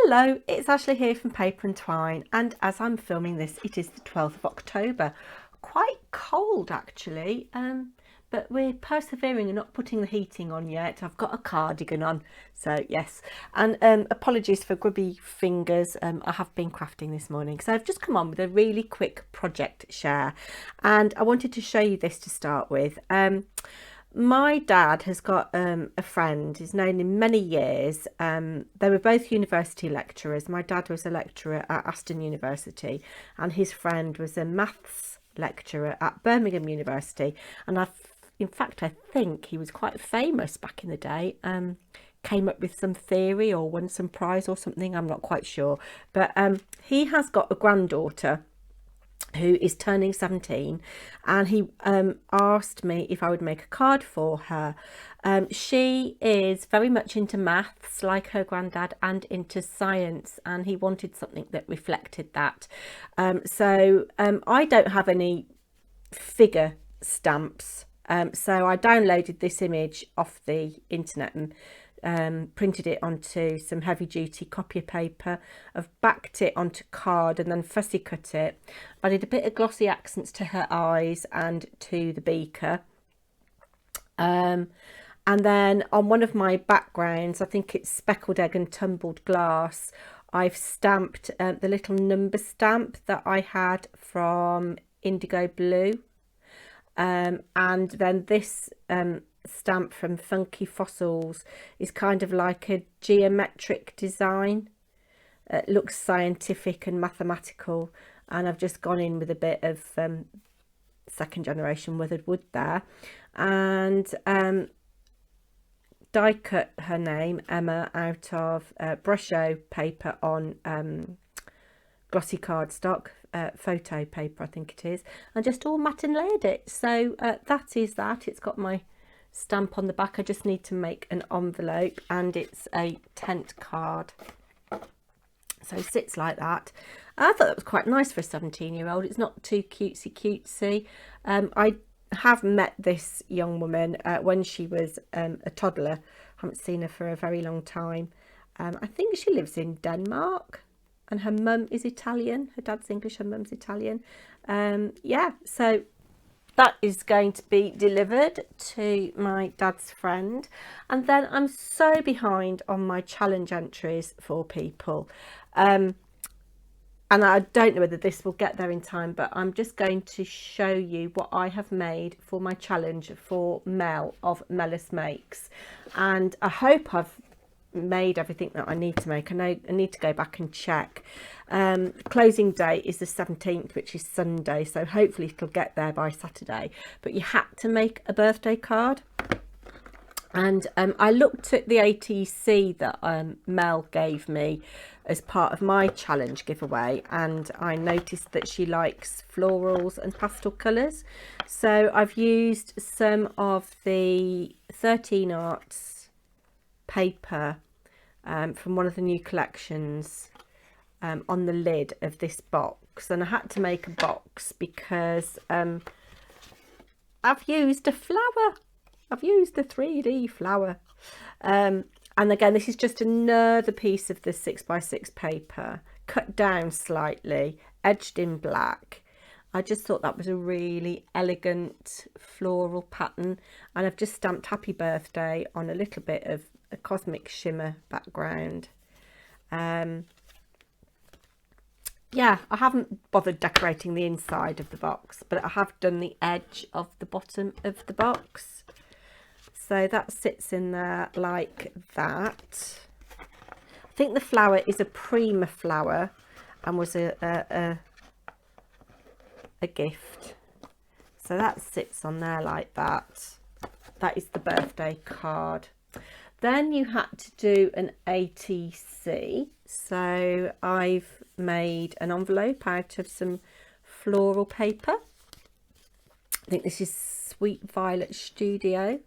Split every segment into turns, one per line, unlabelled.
Hello, it's Ashley here from Paper&Twine, and as I'm filming this, it is the 12th of October. Quite cold actually, but we're persevering and not putting the heating on yet. I've got a cardigan on, so yes. And apologies for grubby fingers. I have been crafting this morning, so I've just come on with a really quick project share, and I wanted to show you this to start with. My dad has got a friend he's known him many years. They were both university lecturers. My dad was a lecturer at Aston University and his friend was a maths lecturer at Birmingham University. And in fact, I think he was quite famous back in the day. Came up with some theory or won some prize or something, I'm not quite sure. But he has got a granddaughter who is turning 17, and he asked me if I would make a card for her. She is very much into maths like her granddad and into science, and he wanted something that reflected that. So I don't have any figure stamps, so I downloaded this image off the internet and printed it onto some heavy duty copier paper. I've backed it onto card and then fussy cut it. I did a bit of glossy accents to her eyes and to the beaker. And then on one of my backgrounds, I think it's speckled egg and tumbled glass, I've stamped the little number stamp that I had from Indigo Blue. And then this stamp from Funky Fossils is kind of like a geometric design. It looks scientific and mathematical, and I've just gone in with a bit of second generation weathered wood there, and die cut her name Emma out of brusho paper on glossy cardstock, photo paper I think it is, and just all matte and layered it. So that is that. It's got my stamp on the back. I just need to make an envelope, and it's a tent card, so it sits like that. I thought that was quite nice for a 17-year-old. It's not too cutesy. I have met this young woman when she was a toddler. I haven't seen her for a very long time. I think she lives in Denmark, and her mum is Italian. Her dad's English, her mum's Italian. Yeah, so that is going to be delivered to my dad's friend. And then I'm so behind on my challenge entries for people. And I don't know whether this will get there in time, but I'm just going to show you what I have made for my challenge for Mel of Melus Makes. And I hope I've made everything that I need to make. I know I need to go back and check. Closing date is the 17th, which is Sunday, so hopefully it'll get there by Saturday. But you had to make a birthday card, and I looked at the ATC that Mel gave me as part of my challenge giveaway, and I noticed that she likes florals and pastel colours, so I've used some of the 13 Arts paper from one of the new collections on the lid of this box. And I had to make a box because I've used a flower. I've used the 3D flower. And again, this is just another piece of the 6x6 paper, cut down slightly, edged in black. I just thought that was a really elegant floral pattern, and I've just stamped happy birthday on a little bit of a cosmic shimmer background. Yeah, I haven't bothered decorating the inside of the box, but I have done the edge of the bottom of the box. So that sits in there like that. I think the flower is a Prima flower and was a gift. So that sits on there like that. That is the birthday card. Then you had to do an ATC. So I've made an envelope out of some floral paper. I think this is Sweet Violet Studio.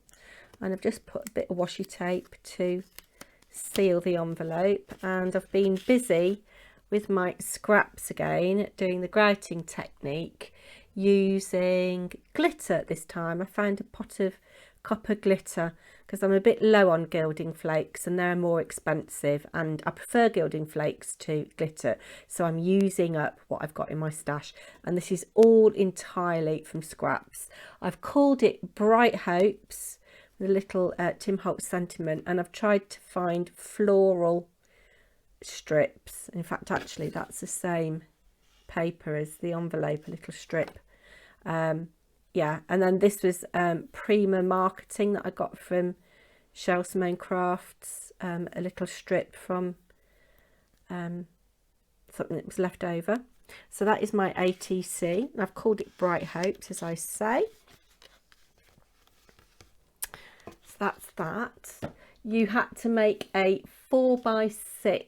And I've just put a bit of washi tape to seal the envelope. And I've been busy with my scraps again, doing the grouting technique, using glitter this time. I found a pot of copper glitter because I'm a bit low on gilding flakes and they're more expensive, and I prefer gilding flakes to glitter, so I'm using up what I've got in my stash. And this is all entirely from scraps. I've called it Bright Hopes, with a little Tim Holtz sentiment, and I've tried to find floral strips. In fact, actually that's the same paper as the envelope, a little strip. Yeah, and then this was Prima Marketing that I got from Shell Simone Crafts, a little strip from something that was left over. So that is my ATC. I've called it Bright Hopes, as I say. So that's that. You had to make a 4x6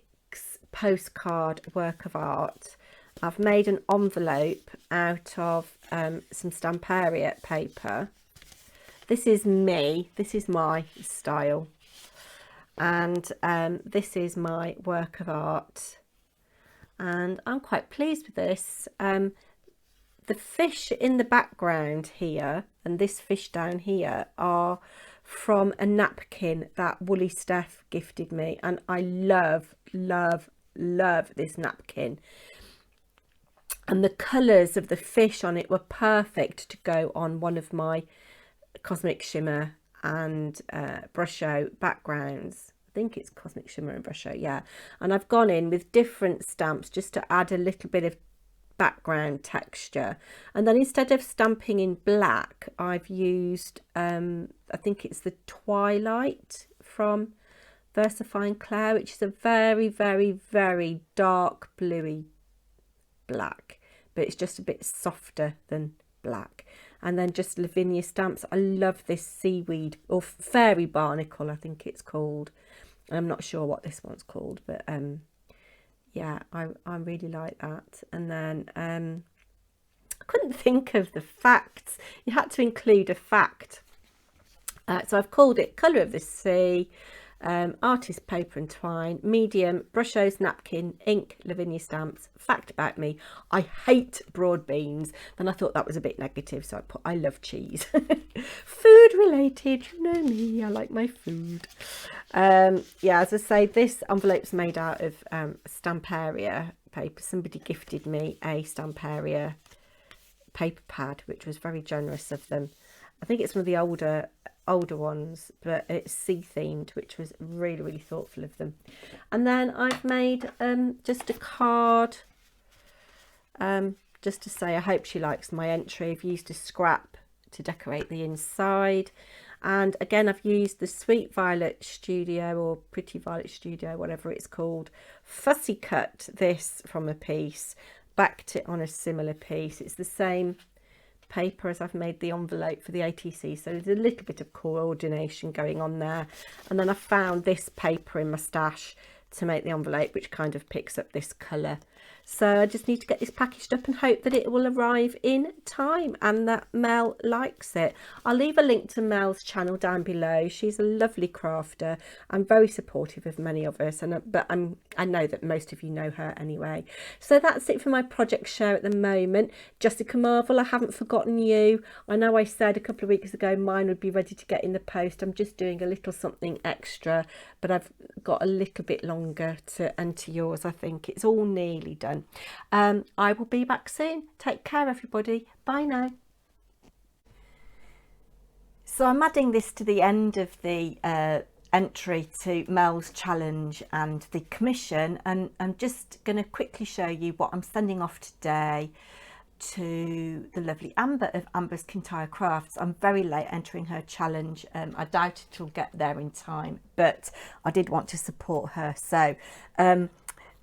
postcard work of art. I've made an envelope out of some Stamparia paper. This is me, this is my style, and this is my work of art, and I'm quite pleased with this. The fish in the background here and this fish down here are from a napkin that Woolly Steph gifted me, and I love this napkin. And the colours of the fish on it were perfect to go on one of my Cosmic Shimmer and Brush Show backgrounds. I think it's Cosmic Shimmer and Brush Show, yeah. And I've gone in with different stamps just to add a little bit of background texture. And then instead of stamping in black, I've used, I think it's the Twilight from Versifying Cloud, which is a very dark bluey black, but it's just a bit softer than black. And then just Lavinia stamps. I love this seaweed, or fairy barnacle I think it's called. I'm not sure what this one's called, but yeah, I really like that. And then I couldn't think of the facts. You had to include a fact, so I've called it Colour of the Sea, Artist Paper&Twine, medium, Brushos napkin, ink, Lavinia stamps. Fact about me: I hate broad beans. Then I thought that was a bit negative, so I put I love cheese. Food related, you know me, I like my food. Yeah, as I say, this envelope's made out of Stamparia paper. Somebody gifted me a Stamparia paper pad, which was very generous of them. I think it's one of the older ones, but it's sea themed, which was really thoughtful of them. And then I've made just a card, just to say I hope she likes my entry. I've used a scrap to decorate the inside, and again I've used the Sweet Violet Studio, or Pretty Violet Studio, whatever it's called, fussy cut this from a piece, backed it on a similar piece. It's the same paper as I've made the envelope for the ATC, so there's a little bit of coordination going on there. And then I found this paper in my stash to make the envelope, which kind of picks up this colour. So I just need to get this packaged up and hope that it will arrive in time and that Mel likes it. I'll leave a link to Mel's channel down below. She's a lovely crafter and very supportive of many of us, but I know that most of you know her anyway. So that's it for my project share at the moment. Jessica Marvel, I haven't forgotten you. I know I said a couple of weeks ago mine would be ready to get in the post. I'm just doing a little something extra, but I've got a little bit longer to enter yours. I think it's all nearly done. I will be back soon. Take care, everybody. Bye now. So I'm adding this to the end of the entry to Mel's challenge and the commission, and I'm just going to quickly show you what I'm sending off today to the lovely Amber of Amber's Kintyre Crafts. I'm very late entering her challenge. I doubt it'll get there in time, but I did want to support her. So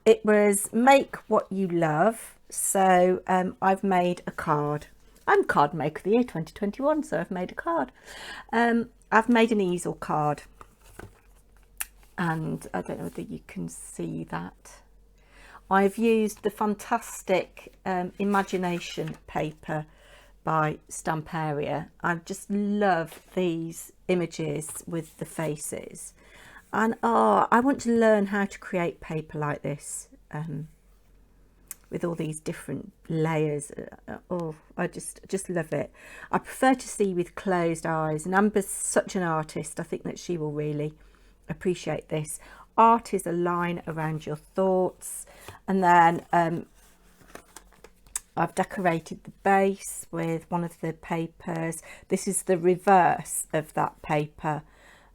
it was Make What You Love. So I've made a card. I'm Card Maker of the Year 2021, so I've made a card. I've made an easel card, and I don't know whether you can see that. I've used the fantastic Imagination paper by Stamparia. I just love these images with the faces, and I want to learn how to create paper like this. with all these different layers. Oh, I just love it. I prefer to see with closed eyes, and Amber's such an artist. I think that she will really appreciate this. Art is a line around your thoughts. And then I've decorated the base with one of the papers. This is the reverse of that paper,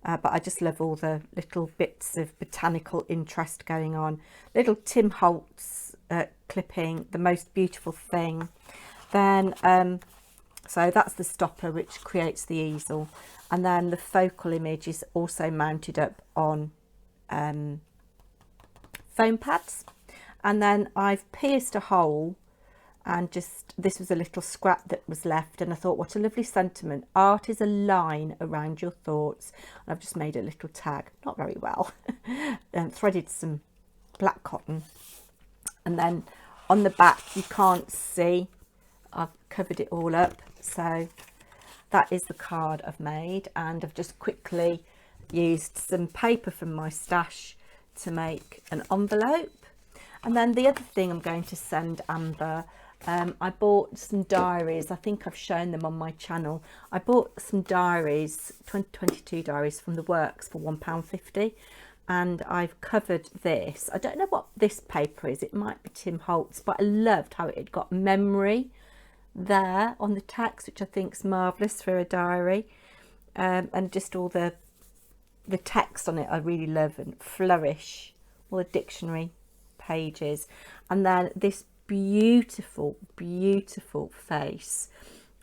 but I just love all the little bits of botanical interest going on. Little Tim Holtz clipping, The Most Beautiful Thing. Then so that's the stopper, which creates the easel, and then the focal image is also mounted up on foam pads. And then I've pierced a hole, and just, this was a little scrap that was left, and I thought, what a lovely sentiment. Art is a line around your thoughts. And I've just made a little tag, not very well, and threaded some black cotton. And then on the back, you can't see, I've covered it all up. So that is the card I've made, and I've just quickly used some paper from my stash to make an envelope. And then the other thing I'm going to send Amber, I bought some diaries. I think I've shown them on my channel. I bought some diaries, 2022 diaries from the Works for £1.50, and I've covered this. I don't know what this paper is. It might be Tim Holtz, but I loved how it had got memory there on the text, which I think is marvellous for a diary, and just all the text on it I really love, and flourish, all the dictionary pages. And then this beautiful face.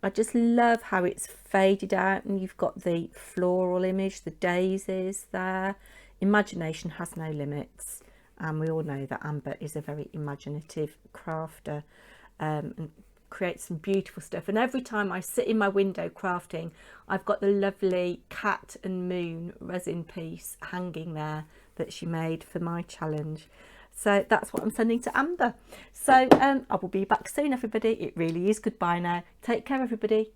I just love how it's faded out, and you've got the floral image, the daisies there. Imagination has no limits, and we all know that Amber is a very imaginative crafter, and creates some beautiful stuff. And every time I sit in my window crafting, I've got the lovely cat and moon resin piece hanging there that she made for my challenge. So that's what I'm sending to Amber. So I will be back soon, everybody. It really is goodbye now. Take care, everybody.